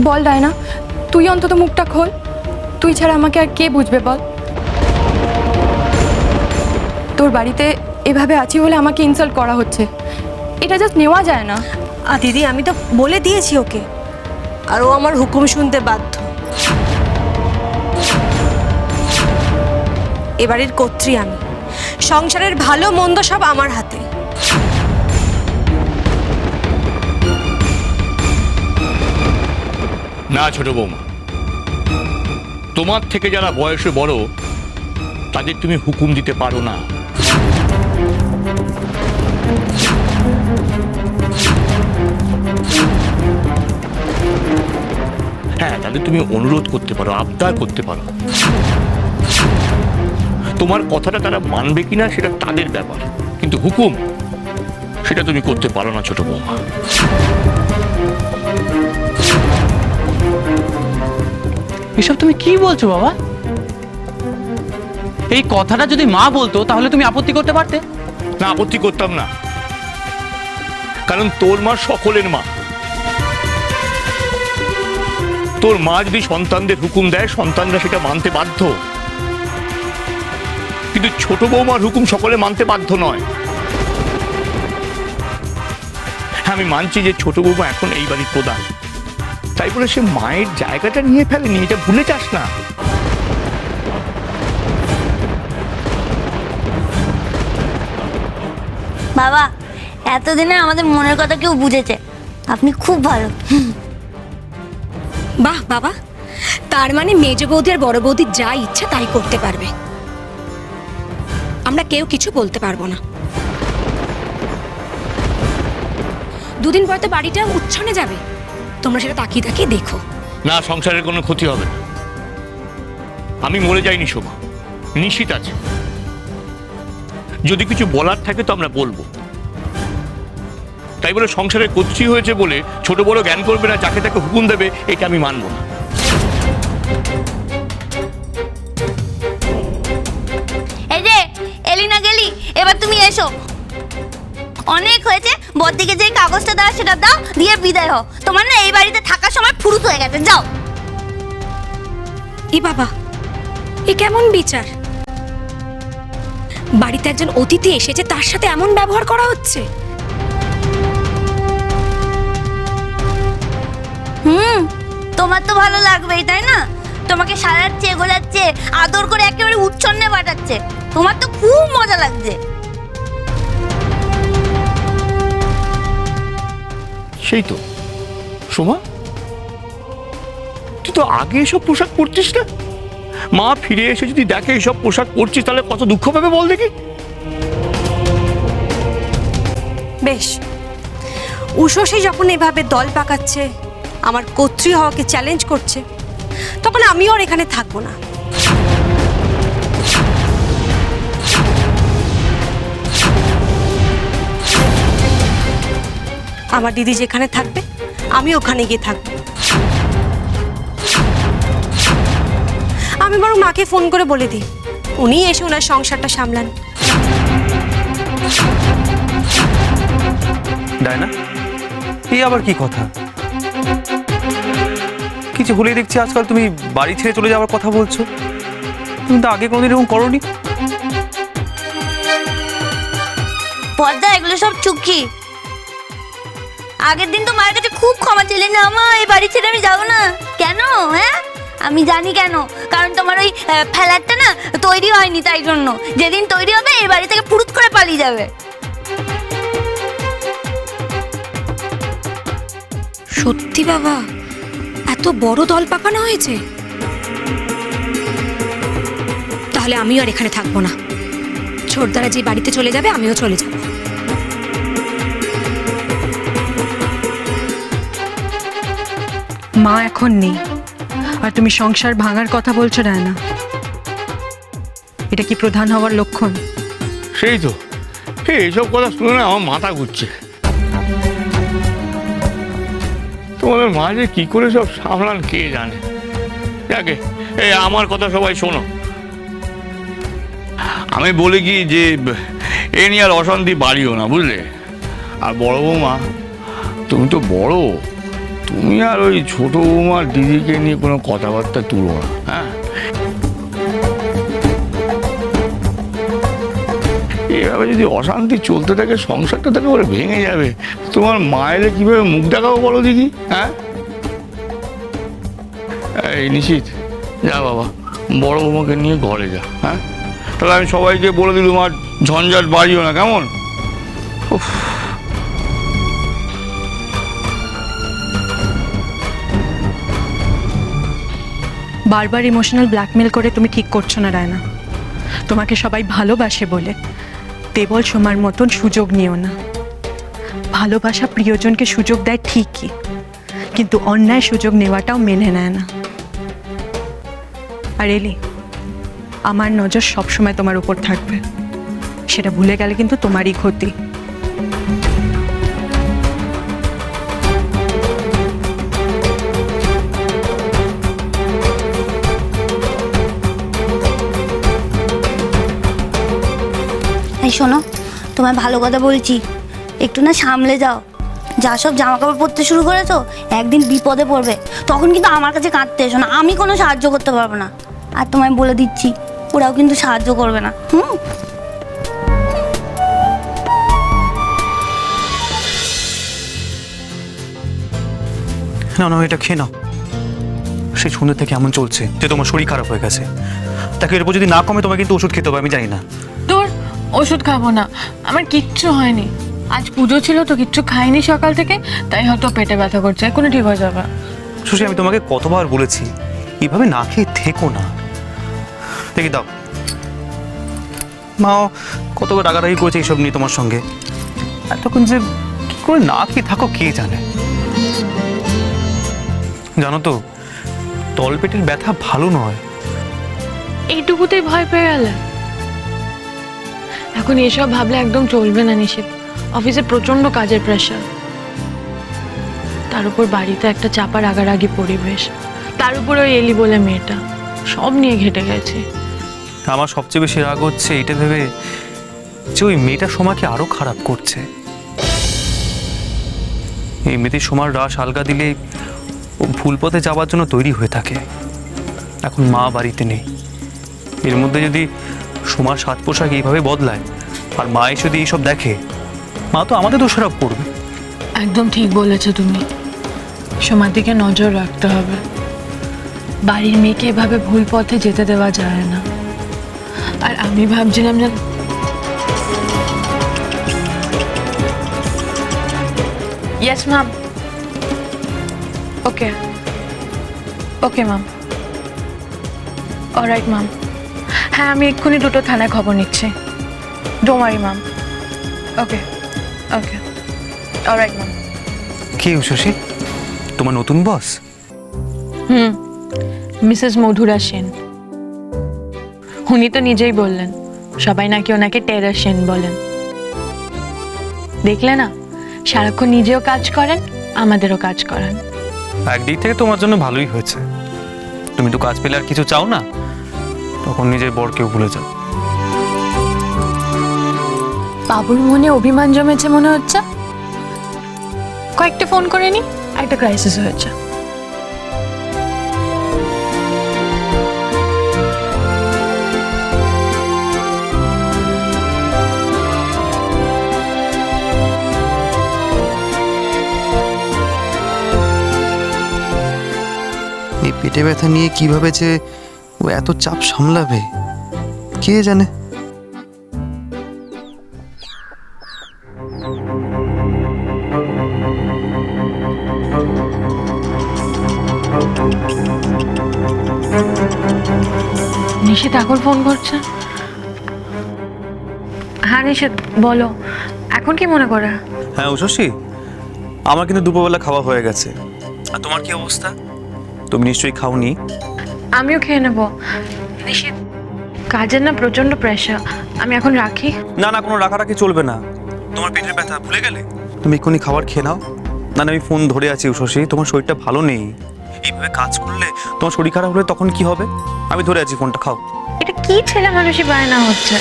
বল Diana, তুই অন্তত মুখটা খোল। তুই ছাড়া আমাকে আর কে বুঝবে বল? তোর বাড়িতে এভাবে আছি বলে আমাকে ইনসাল্ট করা হচ্ছে, এটা জাস্ট নেওয়া যায় না। দিদি, আমি তো বলে দিয়েছি ওকে, আর ও আমার হুকুম শুনতে বাধ্য। এবারের কর্ত্রী আমি, সংসারের ভালো মন্দ সব আমার হাতে। না ছোট বৌমা, তোমার থেকে যারা বয়সে বড় তাদের তুমি হুকুম দিতে পারো না। হ্যাঁ, তাদের তুমি অনুরোধ করতে পারো, আবদার করতে পারো। তোমার কথাটা তারা মানবে কিনা সেটা তাদের ব্যাপার, কিন্তু হুকুম সেটা তুমি করতে পারো না ছোট বৌমা। এসব তুমি কি বলছো বাবা? এই কথাটা যদি মা বলতো তাহলে তুমি আপত্তি করতে পারতে? না, আপত্তি করতাম না, কারণ তোর মা সকলের মা। তোর মা যদি সন্তানদের হুকুম দেয়, সন্তানরা সেটা মানতে বাধ্য, কিন্তু ছোট বৌমার হুকুম সকলে মানতে বাধ্য নয়। আমি মানছি যে ছোট বৌমা এখন এই বাড়ির প্রধান, তাই বলে সে মায়ের জায়গাটা নিয়ে ফেলেনি, এটা ভুলে যাস না। বাবা, এতদিনে আমাদের মনের কথা কেউ বুঝেছে, আপনি খুব ভালো। বাহ বাবা, তার মানে মেজ বৌদি আর বড় বৌদি যা ইচ্ছা তাই করতে পারবে, আমরা কেউ কিছু বলতে পারবো না। দুদিন পর তো বাড়িটা উচ্ছনে যাবে, তোমরা সেটা তাকিয়ে তাকিয়ে দেখো। না, সংসারের কোনো ক্ষতি হবে না। আমি মরে যাইনি শোভা, নিশ্চিত আছে। যদি কিছু বলার থাকে তো আমরা বলবো, তাই বলে সংসারের কর্ত্রী হয়েছে বলে ছোট বড় জ্ঞান করবে না, যাকে তাকে হুকুম দেবে, এটা আমি মানবো না। এই যে এলি না গেলি, এবার তুমি এসো। অনেক হয়েছে, বড়দিকে যে কাগজটা দাও সেটা দাও, দিয়ে বিদায় হও। তোমার না এই বাড়িতে থাকার সময় ফুরুত হয়ে গেছে, যাও। এ বাবা, এ কেমন বিচার? বাড়িতে একজন অতিথি এসেছে, তার সাথে এমন ব্যবহার করা হচ্ছে? তোমার তো ভালো লাগবেই, তাই না? তোমাকে সাজাচ্ছে, গোলাচ্ছে, আদর করে একেবারে উচ্ছন্নে পাঠাচ্ছে, তোমার তো খুব মজা লাগছে। সেই তো সোমা, তুই তো আগে এসব পোশাক পরছিস না। মা ফিরে এসে যদি দেখে এইসব পোশাক পরছিস, তাহলে কত দুঃখ পাবে বল দেখি। বেশ, উষসী যখন এভাবে দল পাকাচ্ছে, আমার কর্ত্রী হওয়াকে চ্যালেঞ্জ করছে, তখন আমিও আর এখানে থাকবো না। আমার দিদি যেখানে থাকবে আমি ওখানে গিয়ে থাকবো। আমি বরং মাকে ফোন করে বলে দিই, উনি এসে ওনার সংসারটা সামলান। ডায়না, এই আবার কি কথা? কিছু ভুলেই দেখছি আজকাল তুমি বাড়ি ছেড়ে চলে যাওয়ার কথা বলছো। তুমি তো আগে কোনোদিন এরকম করোনি। পর্দা, এগুলো সব চুক্তি। আগের দিন তো মায়ের কাছে খুব ক্ষমা চেলে, না মা এই বাড়ি ছেড়ে আমি যাবো না। কেন? হ্যাঁ, আমি জানি কেন, কারণ তোমার ওই ফ্ল্যাটটা না তৈরি হয়নি, তাই জন্য। যেদিন তৈরি হবে এই বাড়ি থেকে ফুরুত করে পালিয়ে যাবে। সত্যি বাবা, এত বড় দল পাকানো হয়েছে? তাহলে আমিও আর এখানে থাকবো না। ছোটদারা যে বাড়িতে চলে যাবে আমিও চলে যাব। মা এখন নেই, আর তুমি সংসার ভাঙার কথা বলছো ডায়না? এটা কি প্রধান হওয়ার লক্ষণ? সেই তো, এইসব কথা শুনে না আমার মাথা ঘুরছে। তোমাদের মা যে কি করে সব সামলান কে জানে। যাকে, এই আমার কথা সবাই শোনো। আমি বলি কি যে এ নিয়ে আর অশান্তি বাড়িও না, বুঝলে? আর বড় বৌমা, তুমি তো বড়, তুমি আর ওই ছোট বৌমার দিদিকে নিয়ে কোনো কথাবার্তা তুলো না, হ্যাঁ? এভাবে যদি অশান্তি চলতে থাকে সংসারটা তাকে ওরা ভেঙে যাবে। তোমার মায়ের কিভাবে মুখ দেখাবো বলো দেখি, হ্যাঁ? এই নিশিত, যা বাবা, বড় বৌমাকে নিয়ে ঘরে যা, হ্যাঁ? তাহলে আমি সবাইকে বলে দিলুম আর ঝঞ্ঝাট বাড়িও না, কেমন? উফ। বারবার ইমোশনাল ব্ল্যাকমেল করে তুমি ঠিক করছো না রায়না। তোমাকে সবাই ভালোবাসে বলে দেবল সোমার মতন সুযোগ নিও না। ভালোবাসা প্রিয়জনকে সুযোগ দেয় ঠিকই, কিন্তু অন্যায় সুযোগ নেওয়াটাও মেনে নেয় না। আর এলি, আমার নজর সবসময় তোমার উপর থাকবে। সেটা ভুলে গেলে কিন্তু তোমারই ক্ষতি। এই শোনো, তোমায় ভালো কথা বলছি, একটু না সামলে যাও। যা সব জামা কাপড় পরতে শুরু করেছো, একদিন বিপদে পড়বে, তখন কিন্তু আমার কাছে কাঁদতে এসো না, আমি কোনো সাহায্য করতে পারবো না। আর তোমায় বলে দিচ্ছি, ওরাও কিন্তু সাহায্য করবে না। না না, এটা খেয়ে নাও। সেই সন্ধ্যে থেকে এমন চলছে যে তোমার শরীর খারাপ হয়ে গেছে। তাকে এরপর যদি না কমে তোমায় কিন্তু ওষুধ খেতে হবে, আমি জানি না। তোর ওষুধ খাবো না, আমার কিচ্ছু হয়নি। আজ পুজো ছিল তো, কিচ্ছু খাইনি সকাল থেকে, তাই হয়তো পেটে ব্যথা করছে, এখনই ঠিক হয়ে যাবে। সুশী, আমি তোমাকে কতবার বলেছি এইভাবে না খেয়ে থেকো না। দেখি দাও, মাও কতবার রাগারাগি করেছে এইসব নিয়ে তোমার সঙ্গে। এতক্ষণ যে কি করে না খেয়ে থাকো কে জানে। জানো তো, তলপেটের ব্যথা ভালো নয়। এইটুকুতেই ভয় পেয়ে গেলে? এখন এসব ভাবলে একদম চলবে না নিশিত। অফিসে প্রচন্ড কাজের প্রেশার, তার উপর বাড়িতে একটা চাপা রাগারাগি পরিবেশ, তার উপর ওই এলি বলে মেয়েটা, সব নিয়ে ঘেটে গেছে। আমার সবচেয়ে বেশি রাগ হচ্ছে এটা ভেবে যে ওই মেয়েটা সোমাকে আরো খারাপ করছে। এমনিতে সোমার রাস আলগা দিলে ও ভুল পথে যাওয়ার জন্য তৈরি হয়ে থাকে। এখন মা বাড়িতে নেই, এর মধ্যে যদি সোমার সাজ পোশাক এইভাবে বদলায় আর মা এসে যদি এইসব দেখে, মা তো আমাদের দোষারোপ করবে। একদম ঠিক বলেছো তুমি, সোমার দিকে নজর রাখতে হবে। বাড়ির মেয়েকে এভাবে ভুল পথে যেতে দেওয়া যায় না। আর আমি ভাবছিলাম যে ইয়েস ম্যাম, ওকে ওকে ম্যাম, অলরাইট ম্যাম। হ্যাঁ, আমি এক্ষুনি দুটো থানায় খবর নিচ্ছি। Don't worry ma'am. Okay okay, alright ma'am. কি শশী, তোমার নতুন বস? মিসেস মধুরা সেন। উনি তো নিজেই বললেন, সবাই নাকি ওনাকে টেরার সেন বলেন। দেখলে না, সারাক্ষণ নিজেও কাজ করেন, আমাদেরও কাজ করান। একদিক থেকে তোমার জন্য ভালোই হয়েছে। তুমি তো কাজ পেলে আর কিছু চাও না, তখন নিজের বরকেও ভুলে যাও। বাবুর মনে অভিমান জমেছে মনে হচ্ছে। কয়েকটা ফোন করে নি, একটা ক্রাইসিস হয়েছে। এই পেটে ব্যথা নিয়ে কিভাবে যে ও এত চাপ সামলাবে কে জানে। নিশিত এখন ফোন করছে। হ্যাঁ নিশিত, বলো, এখন কি মনে করে? হ্যাঁ শশী, আমার কিন্তু দুপুরবেলা খাওয়া হয়ে গেছে। আর তোমার কি অবস্থা? তুমি নিশ্চয়ই খাওনি। আমিও খেয়ে নেবো। নিশিত, কাজের না প্রচন্ড প্রেশার, আমি এখন রাখি। না না, কোনো রাখারাখি চলবে না। তোমার পেটের ব্যথা ভুলে গেলে? তুমি এক্ষুনি খাবার খেয়ে নাও। না না, আমি ফোন ধরে আছি শশী, তোমার শরীরটা ভালো নেই। এইভাবে কাজ করলে তোমার শরীর খারাপ হলে তখন কি হবে? আমি ধরে আছি, ফোনটা খাও। এটা কি ছেলে মানুষই বায়না হচ্ছে?